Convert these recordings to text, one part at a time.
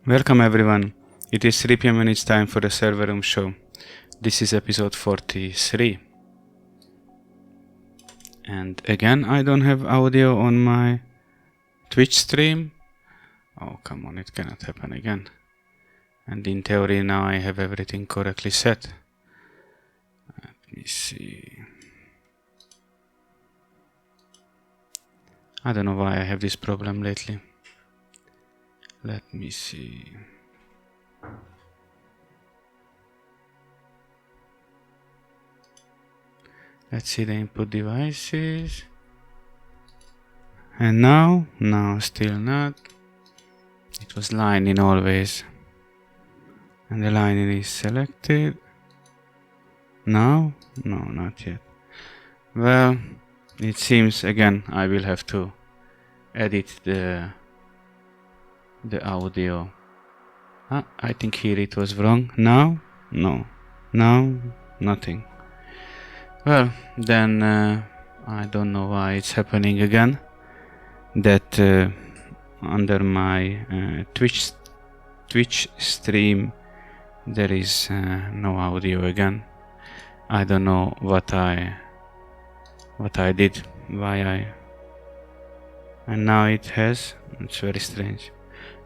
Welcome everyone. It is 3 p.m. and it's time for the Server Room show. This is episode 43. And again, I don't have audio on my Twitch stream. Oh, come on, it cannot happen again. And in theory now I have everything correctly set. Let me see. I don't know why I have this problem lately. Let me see. Let's see the input devices. And now still not. It was lining always. And the lining is selected. Now? No, not yet. Well, it seems again I will have to edit the audio. I think here it was wrong. Now? No. Now? Nothing. Well, then I don't know why it's happening again. That under my Twitch stream there is no audio again. I don't know what I did, and now it has. It's very strange.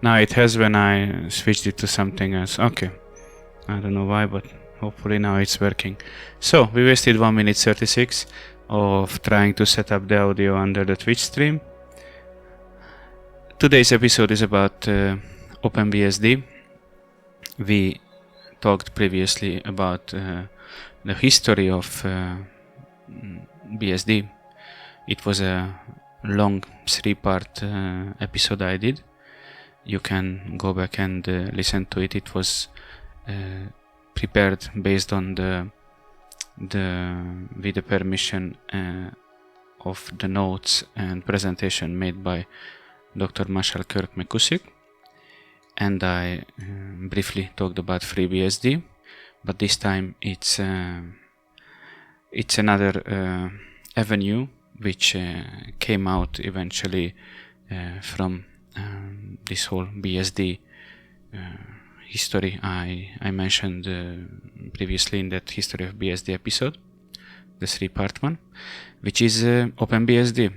Now it has when I switched it to something else. Okay, I don't know why, but hopefully now it's working. So we wasted 1 minute 36 of trying to set up the audio under the Twitch stream. Today's episode is about OpenBSD. We talked previously about the history of BSD. It was a long 3-part episode I did. You can go back and listen to it. It was prepared based on with the permission of the notes and presentation made by Dr. Marshall Kirk McCusick, and I briefly talked about FreeBSD, but this time it's another avenue which came out eventually from this whole BSD history I mentioned previously in that history of BSD episode, the 3-part one, which is OpenBSD.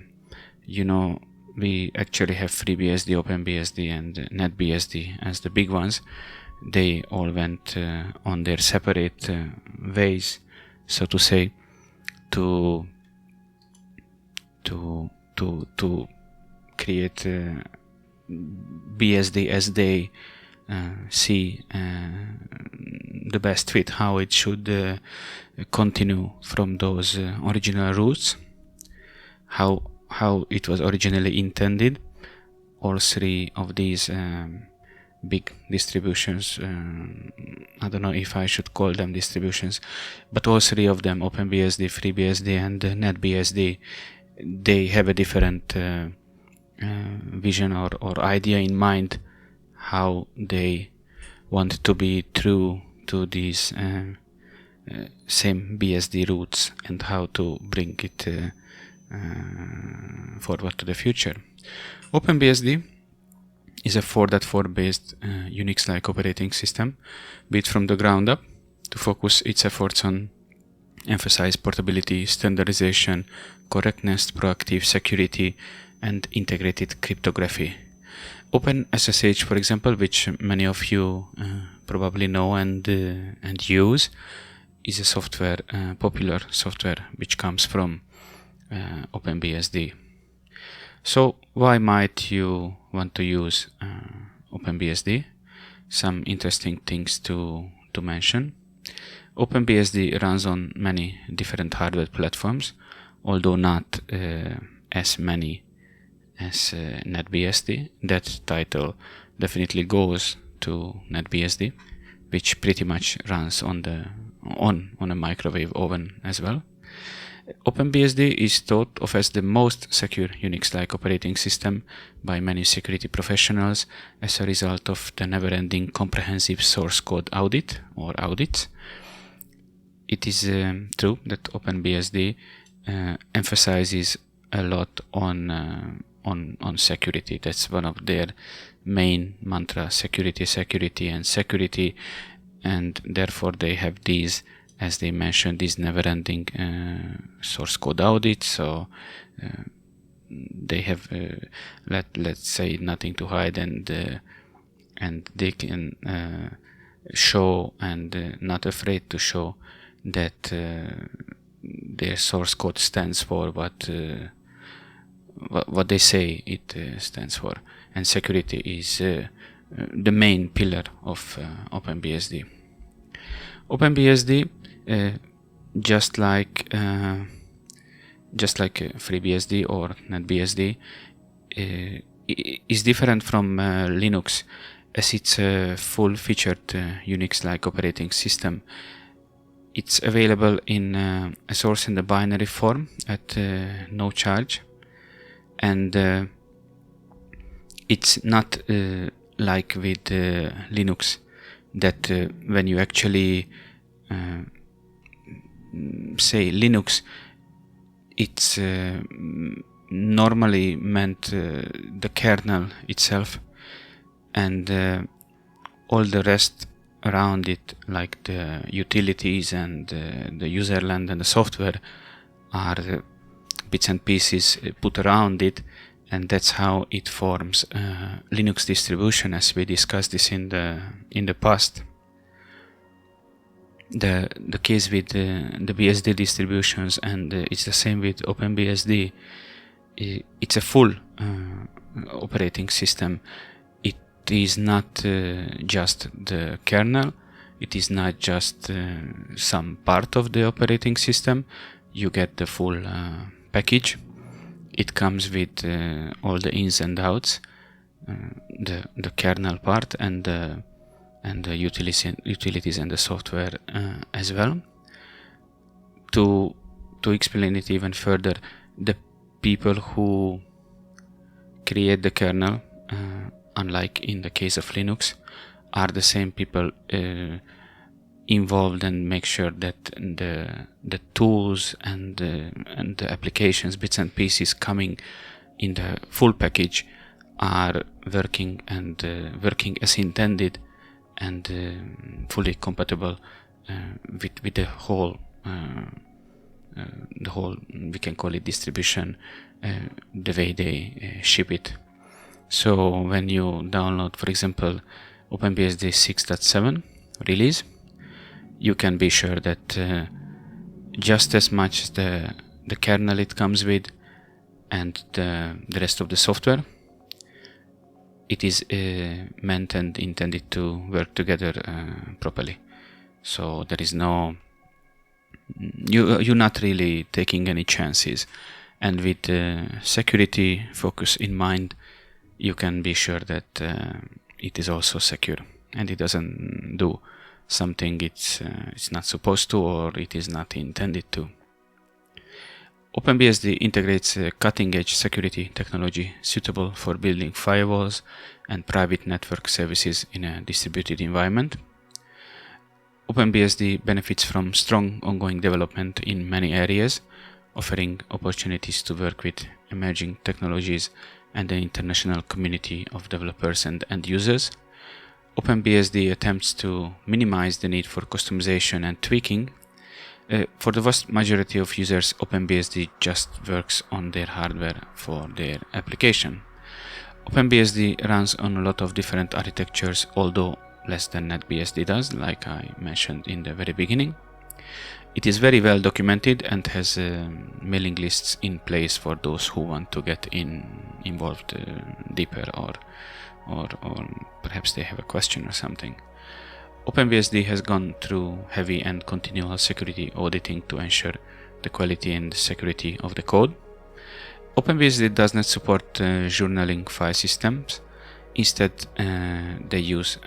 You know, we actually have FreeBSD, OpenBSD and NetBSD as the big ones. They all went on their separate ways, so to say, to create BSD as they see the best fit, how it should continue from those original roots, how it was originally intended. All 3 of these big distributions, I don't know if I should call them distributions, but all 3 of them, OpenBSD, FreeBSD and NetBSD, they have a different vision or idea in mind, how they want to be true to these same BSD roots and how to bring it forward to the future. OpenBSD is a 4.4 based Unix-like operating system built from the ground up to focus its efforts on emphasize portability, standardization, correctness, proactive security, and integrated cryptography. OpenSSH, for example, which many of you probably know and use, is a software, popular software which comes from OpenBSD. So why might you want to use OpenBSD? Some interesting things to mention. OpenBSD runs on many different hardware platforms, although not as many as NetBSD. That title definitely goes to NetBSD, which pretty much runs on a microwave oven as well. OpenBSD is thought of as the most secure Unix-like operating system by many security professionals as a result of the never-ending comprehensive source code audit or audits. It is true that OpenBSD emphasizes a lot on security. That's one of their main mantra: security, security, and security, and therefore they have these, as they mentioned, these never-ending source code audits. So they have, let's say, nothing to hide, and they can show, and not afraid to show that their source code stands for what they say it stands for. And security is the main pillar of OpenBSD. OpenBSD, just like FreeBSD or NetBSD, is different from Linux, as it's a full-featured Unix-like operating system. It's available in a source in the binary form at no charge, and it's not like with Linux, that when you actually say Linux, it's normally meant the kernel itself, and all the rest around it, like the utilities and the userland and the software, are bits and pieces put around it, and that's how it forms Linux distribution, as we discussed this in the past. The case with the BSD distributions, and it's the same with OpenBSD. It's a full operating system. It is not just the kernel. It is not just some part of the operating system. You get the full package. It comes with all the ins and outs, the kernel part, and the utilities and the software as well. To explain it even further, the people who create the kernel, unlike in the case of Linux, are the same people involved and make sure that the tools and the applications, bits and pieces coming in the full package are working as intended, and fully compatible with the whole we can call it distribution, the way they ship it. So when you download, for example, OpenBSD 6.7 release, you can be sure that just as much as the kernel it comes with and the rest of the software, it is meant and intended to work together properly. So there is no, you're not really taking any chances, and with security focus in mind, you can be sure that it is also secure, and it doesn't do something it's not supposed to, or it is not intended to. OpenBSD integrates cutting-edge security technology suitable for building firewalls and private network services in a distributed environment. OpenBSD benefits from strong ongoing development in many areas, offering opportunities to work with emerging technologies and an international community of developers and end users. OpenBSD attempts to minimize the need for customization and tweaking. For the vast majority of users, OpenBSD just works on their hardware for their application. OpenBSD runs on a lot of different architectures, although less than NetBSD does, like I mentioned in the very beginning. It is very well documented and has mailing lists in place for those who want to get involved deeper, or perhaps they have a question or something. OpenBSD has gone through heavy and continual security auditing to ensure the quality and security of the code. OpenBSD does not support journaling file systems. Instead, they use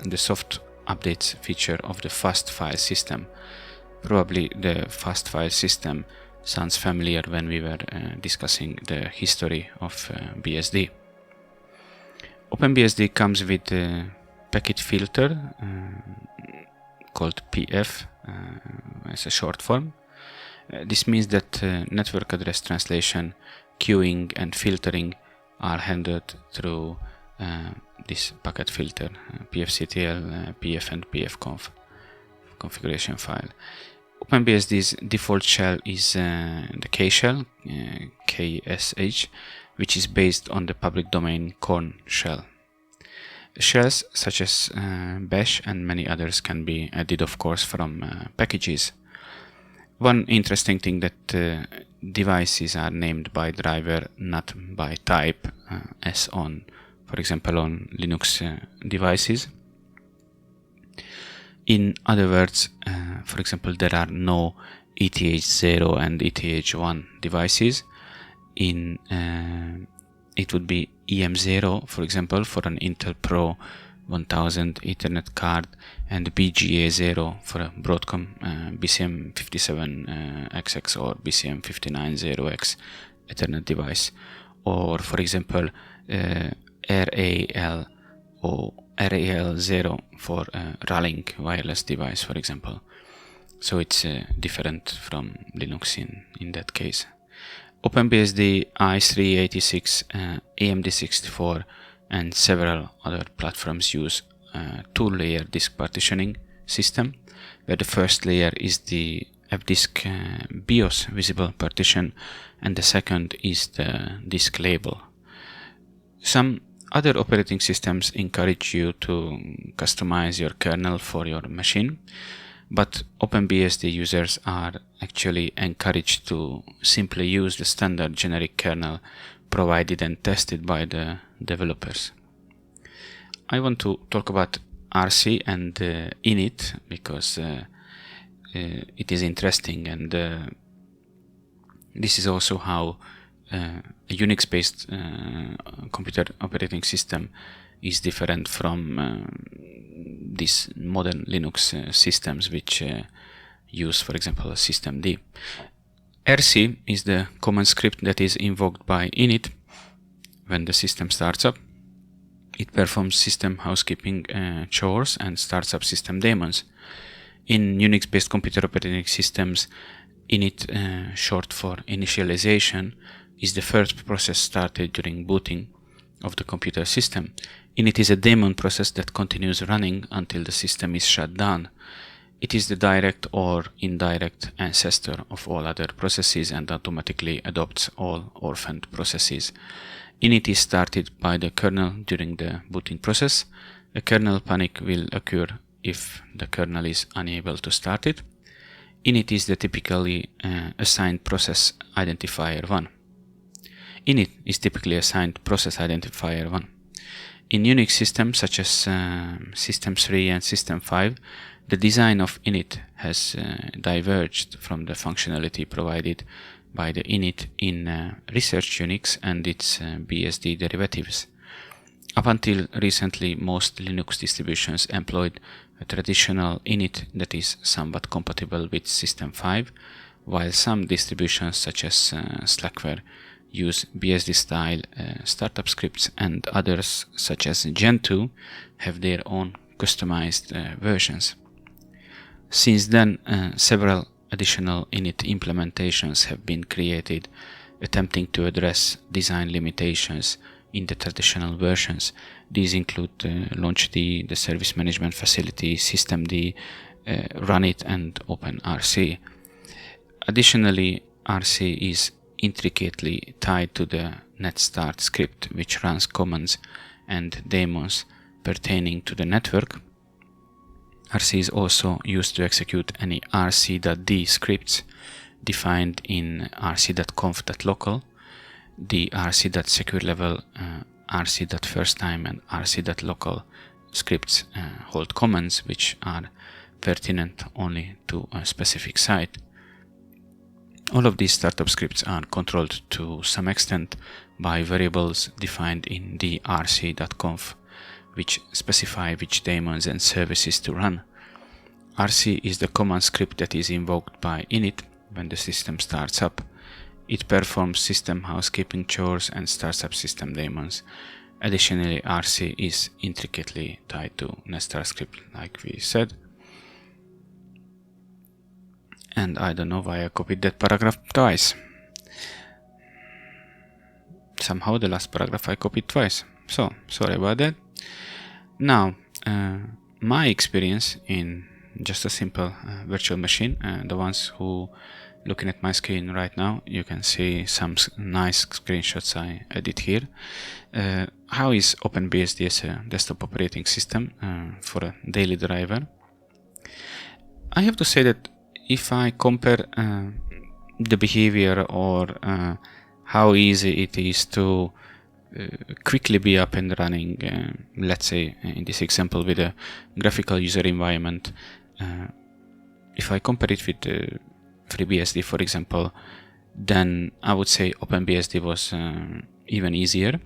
the soft updates feature of the fast file system. Probably the fast file system sounds familiar when we were discussing the history of BSD. OpenBSD comes with a packet filter called PF as a short form. This means that network address translation, queuing, and filtering are handled through this packet filter, pfctl, pf and pfconf configuration file. OpenBSD's default shell is the K shell, KSH, which is based on the public domain Korn shell. Shells such as bash and many others can be added, of course, from packages. One interesting thing that devices are named by driver, not by type, as on, for example, on Linux devices. In other words, for example, there are no ETH0 and ETH1 devices. It would be EM0, for example, for an Intel Pro 1000 Ethernet card, and BGA0 for a Broadcom BCM57XX or BCM590X Ethernet device, or for example RAL or RAL0 for a Ralink wireless device, for example. So it's different from Linux in that case. OpenBSD, i386, AMD64 and several other platforms use two-layer disk partitioning system, where the first layer is the fdisk BIOS visible partition and the second is the disk label. Some other operating systems encourage you to customize your kernel for your machine, but OpenBSD users are actually encouraged to simply use the standard generic kernel provided and tested by the developers. I want to talk about RC and init because it is interesting, and this is also how a Unix-based computer operating system is different from these modern Linux systems which use, for example, systemd. RC is the command script that is invoked by init when the system starts up. It performs system housekeeping chores and starts up system daemons. In Unix-based computer operating systems, init, short for initialization, is the first process started during booting of the computer system. Init is a daemon process that continues running until the system is shut down. It is the direct or indirect ancestor of all other processes and automatically adopts all orphaned processes. Init is started by the kernel during the booting process. A kernel panic will occur if the kernel is unable to start it. Init is the typically assigned process identifier 1. Init is typically assigned process identifier 1. In Unix systems such as System 3 and System 5, the design of init has diverged from the functionality provided by the init in Research Unix and its BSD derivatives. Up until recently, most Linux distributions employed a traditional init that is somewhat compatible with System 5, while some distributions such as Slackware use BSD-style startup scripts, and others such as Gentoo have their own customized versions. Since then, several additional init implementations have been created, attempting to address design limitations in the traditional versions. These include launchd, the service management facility, systemd, runit, and OpenRC. Additionally, RC is intricately tied to the netstart script, which runs commands and daemons pertaining to the network. RC is also used to execute any rc.d scripts defined in rc.conf.local. The rc.securelevel, rc.firsttime, and rc.local scripts hold commands which are pertinent only to a specific site. All of these startup scripts are controlled to some extent by variables defined in the rc.conf, which specify which daemons and services to run. RC is the command script that is invoked by init when the system starts up. It performs system housekeeping chores and starts up system daemons. Additionally, RC is intricately tied to netstart script, like we said. And I don't know why I copied that paragraph twice. Somehow the last paragraph I copied twice. So sorry about that. Now, my experience in just a simple virtual machine, the ones who looking at my screen right now, you can see some nice screenshots I did here. How is OpenBSD as a desktop operating system for a daily driver? I have to say that if I compare the behavior or how easy it is to quickly be up and running, let's say in this example with a graphical user environment, if I compare it with FreeBSD, for example, then I would say OpenBSD was even easier.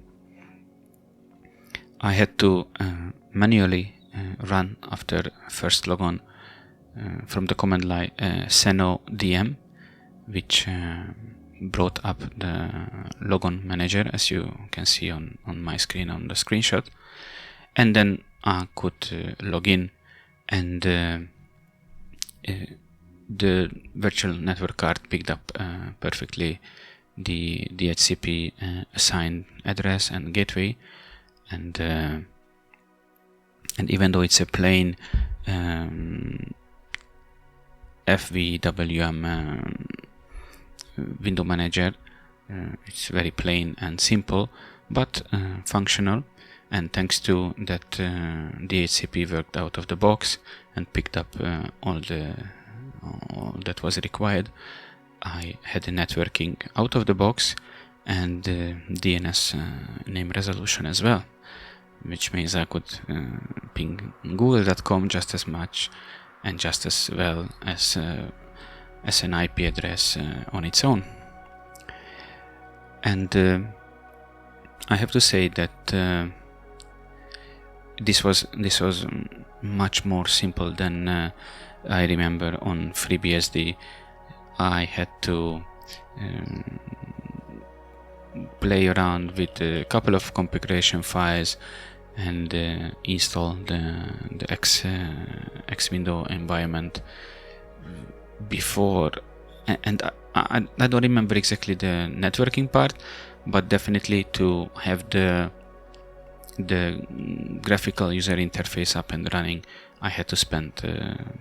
I had to manually run after first logon from the command line seno dm, which brought up the logon manager, as you can see on my screen on the screenshot, and then I could log in, and the virtual network card picked up perfectly the DHCP assigned address and gateway, and even though it's a plain FWM window manager, it's very plain and simple, but functional, and thanks to that DHCP worked out of the box and picked up all that was required. I had the networking out of the box and DNS name resolution as well, which means I could ping google.com just as much and just as well as an IP address on its own. And I have to say that this was much more simple than I remember on FreeBSD. I had to play around with a couple of configuration files and install the X window environment before, and I don't remember exactly the networking part, but definitely to have the graphical user interface up and running, I had to spend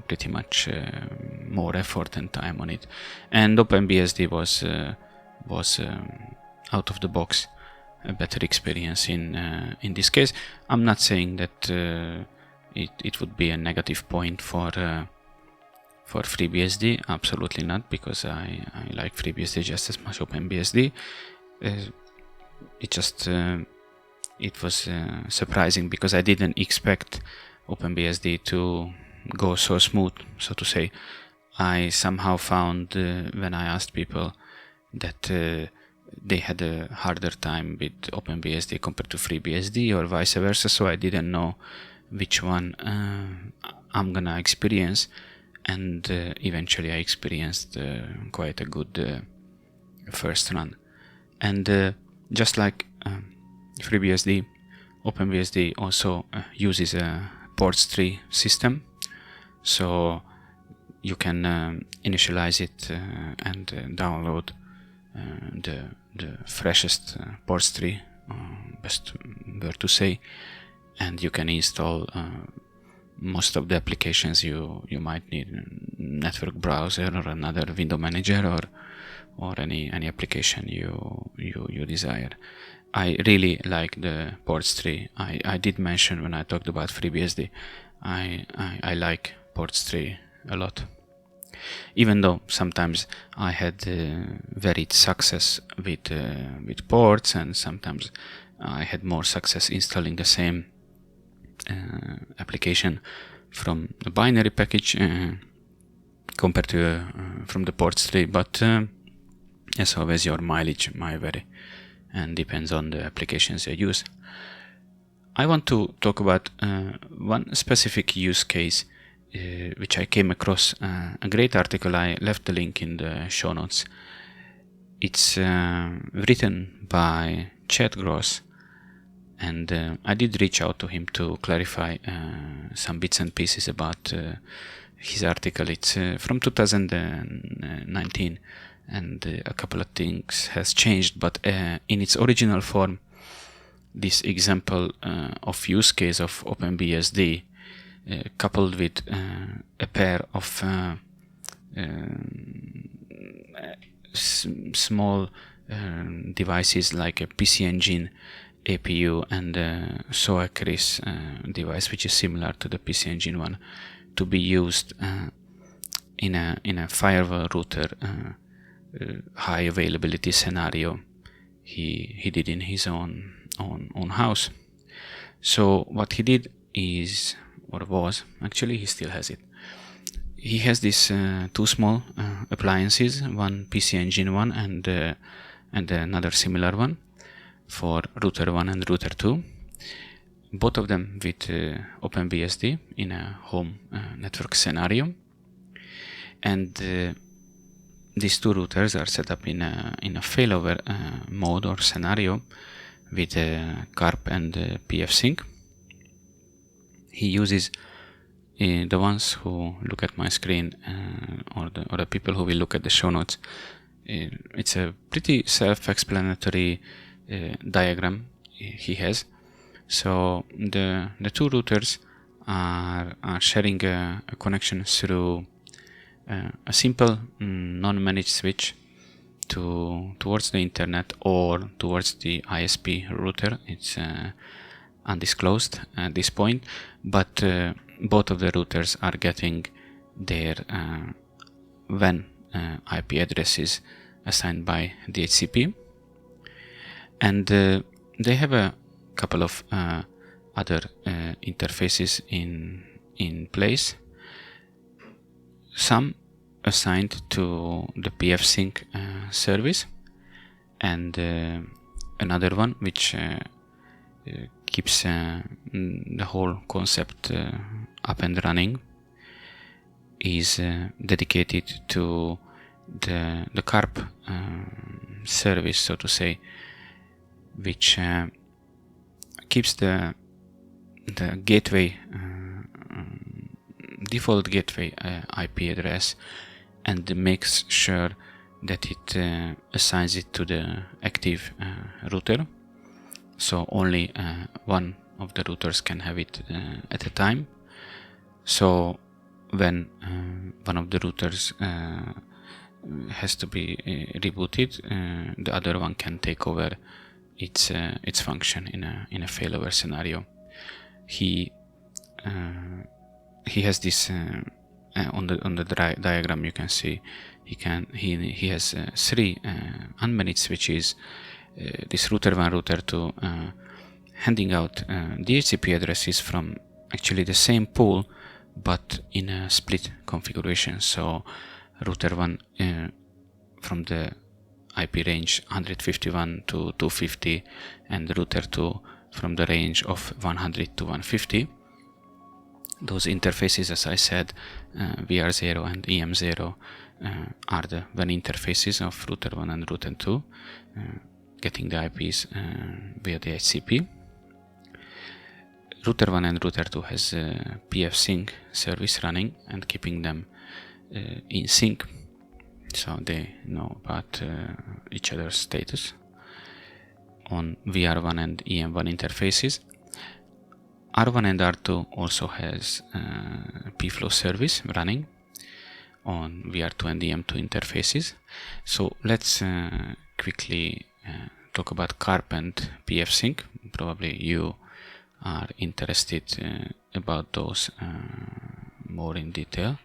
pretty much more effort and time on it. And OpenBSD was out of the box a better experience in this case. I'm not saying that it would be a negative point for FreeBSD, absolutely not, because I like FreeBSD just as much OpenBSD. It just it was surprising because I didn't expect OpenBSD to go so smooth, so to say. I somehow found when I asked people that they had a harder time with OpenBSD compared to FreeBSD or vice versa, so I didn't know which one I'm gonna experience, and eventually I experienced quite a good first run. And just like FreeBSD, OpenBSD also uses a ports tree system, so you can initialize it and download the freshest ports tree, best word to say, and you can install most of the applications you might need, network browser or another window manager or any application you desire. I really like the ports tree. I did mention when I talked about FreeBSD, I like ports tree a lot. Even though sometimes I had varied success with ports, and sometimes I had more success installing the same application from a binary package compared to from the ports tree, but as always your mileage might vary and depends on the applications you use. I want to talk about one specific use case which I came across, a great article. I left the link in the show notes. It's written by Chad Gross, and I did reach out to him to clarify some bits and pieces about his article. It's from 2019, and a couple of things has changed, but in its original form this example of use case of OpenBSD coupled with a pair of small devices like a PC Engine APU and SOACRIS device, which is similar to the PC Engine one, to be used in a firewall router high availability scenario he did in his own house. So what he did is, or was, actually he still has it. He has these two small appliances, one PC Engine one and another similar one for router 1 and router 2, both of them with OpenBSD in a home network scenario. And these two routers are set up in a failover mode or scenario with CARP and pfsync. He uses the ones who look at my screen or the people who will look at the show notes. It's a pretty self-explanatory diagram he has. So the two routers are sharing a connection through a simple non-managed switch towards the internet or towards the ISP router. It's undisclosed at this point, but both of the routers are getting their WAN IP addresses assigned by DHCP, and they have a couple of other interfaces in place, some assigned to the pfsync service, and another one which keeps the whole concept up and running is dedicated to the CARP service, so to say, which keeps the gateway default gateway IP address and makes sure that it assigns it to the active router. So only one of the routers can have it at a time. So when one of the routers has to be rebooted, the other one can take over its function in a failover scenario. He has this on the diagram. You can see he has three unmanaged switches. This router 1, router 2, handing out DHCP addresses from actually the same pool, but in a split configuration. So router 1 from the IP range 151 to 250, and router 2 from the range of 100 to 150. Those interfaces, as I said, VR0 and EM0 are the WAN interfaces of router 1 and router 2, getting the IPs via the DHCP. Router 1 and router 2 has pfsync service running and keeping them in sync, so they know about each other's status on VR1 and EM1 interfaces. R1 and R2 also has pflow service running on VR2 and EM2 interfaces. So let's quickly talk about CARP and pfsync. Probably you are interested about those more in detail.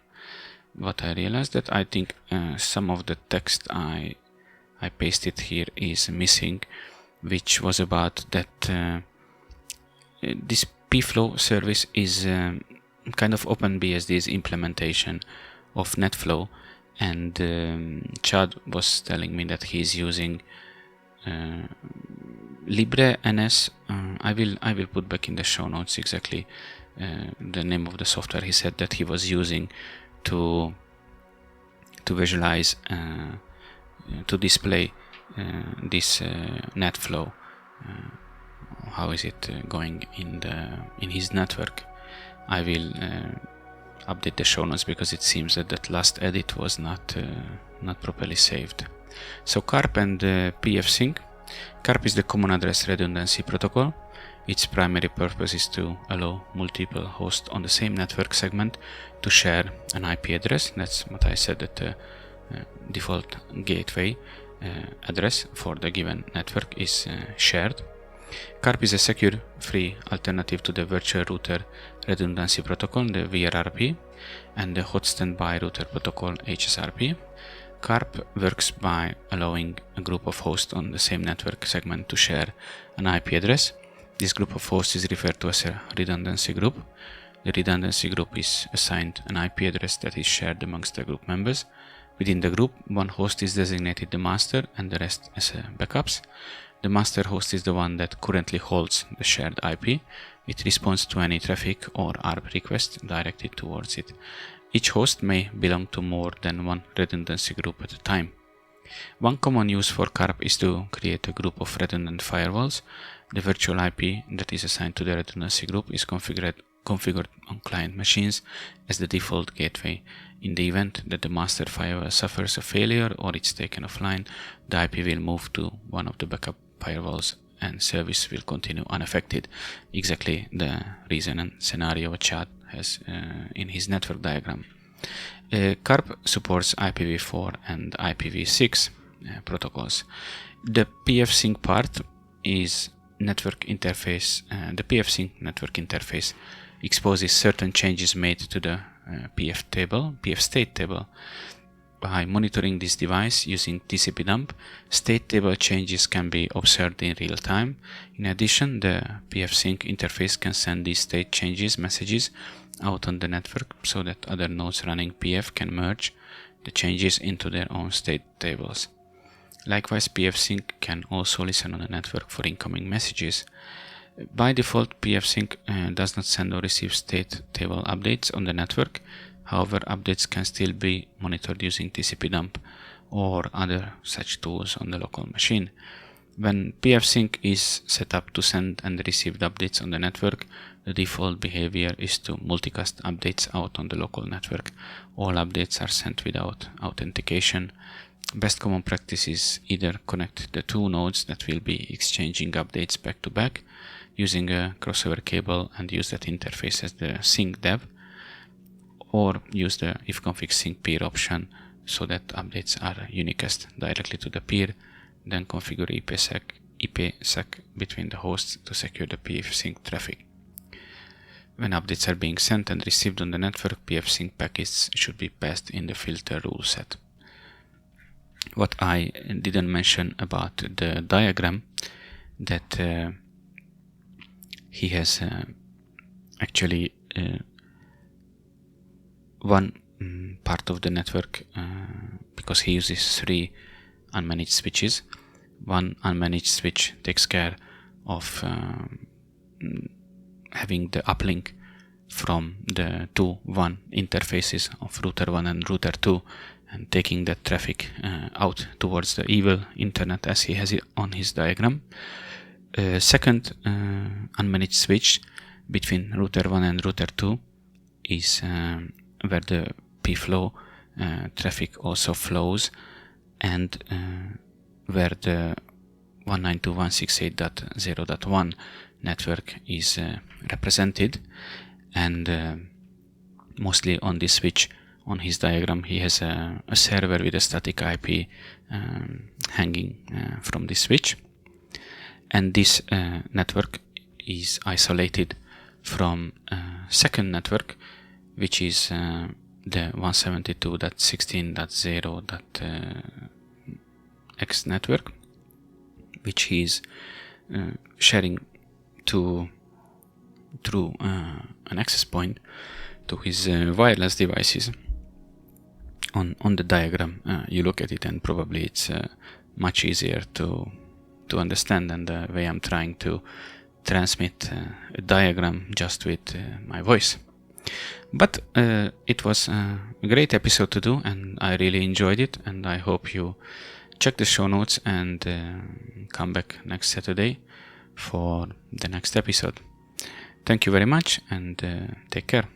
But I realized that I think some of the text I pasted here is missing, which was about that this pflow service is kind of OpenBSD's implementation of NetFlow, and Chad was telling me that he's using LibreNS. I will put back in the show notes exactly the name of the software he said that he was using to visualize, to display this NetFlow. How is it going in his network? I will update the show notes because it seems that last edit was not properly saved. So CARP and pfsync CARP is the Common Address Redundancy Protocol. Its primary purpose is to allow multiple hosts on the same network segment to share an IP address. That's what I said, that the default gateway address for the given network is shared. CARP is a secure, free alternative to the Virtual Router Redundancy Protocol, the VRRP, and the Hot Standby Router Protocol, HSRP. CARP works by allowing a group of hosts on the same network segment to share an IP address. This group of hosts is referred to as a redundancy group. The redundancy group is assigned an IP address that is shared amongst the group members. Within the group, one host is designated the master and the rest as backups. The master host is the one that currently holds the shared IP. It responds to any traffic or ARP request directed towards it. Each host may belong to more than one redundancy group at a time. One common use for CARP is to create a group of redundant firewalls. The virtual IP that is assigned to the redundancy group is configured on client machines as the default gateway. In the event that the master firewall suffers a failure or it's taken offline, the IP will move to one of the backup firewalls and service will continue unaffected. Exactly the reason and scenario Chad has in his network diagram. CARP supports IPv4 and IPv6 protocols. The pfsync part is network interface. The pfsync network interface exposes certain changes made to the pf state table. By monitoring this device using TCP dump, state table changes can be observed in real time. In addition, the pfsync interface can send these state changes messages out on the network so that other nodes running pf can merge the changes into their own state tables. Likewise, pfsync can also listen on the network for incoming messages. By default, pfsync does not send or receive state table updates on the network. However, updates can still be monitored using TCP dump or other such tools on the local machine. When pfsync is set up to send and receive updates on the network, the default behavior is to multicast updates out on the local network. All updates are sent without authentication. Best common practice is either connect the two nodes that will be exchanging updates back to back using a crossover cable and use that interface as the sync dev, or use the ifconfig sync peer option so that updates are unicast directly to the peer, then configure IPsec between the hosts to secure the pfsync traffic. When updates are being sent and received on the network, pfsync packets should be passed in the filter rule set. What I didn't mention about the diagram, that he has actually one part of the network, because he uses 3 unmanaged switches. One unmanaged switch takes care of having the uplink from the 2.1 interfaces of router 1 and router 2 and taking that traffic out towards the evil internet as he has it on his diagram. Second unmanaged switch between router 1 and router 2 is where the pflow traffic also flows, and where the 192.168.0.1 network is represented. And mostly on this switch on his diagram he has a server with a static IP hanging from this switch, and this network is isolated from second network, which is the 172.16.0.x network, which he is sharing through an access point to his wireless devices. On the diagram you look at it and probably it's much easier to understand than the way I'm trying to transmit a diagram just with my voice. But it was a great episode to do, and I really enjoyed it, and I hope you check the show notes and come back next Saturday for the next episode. Thank you very much, and take care.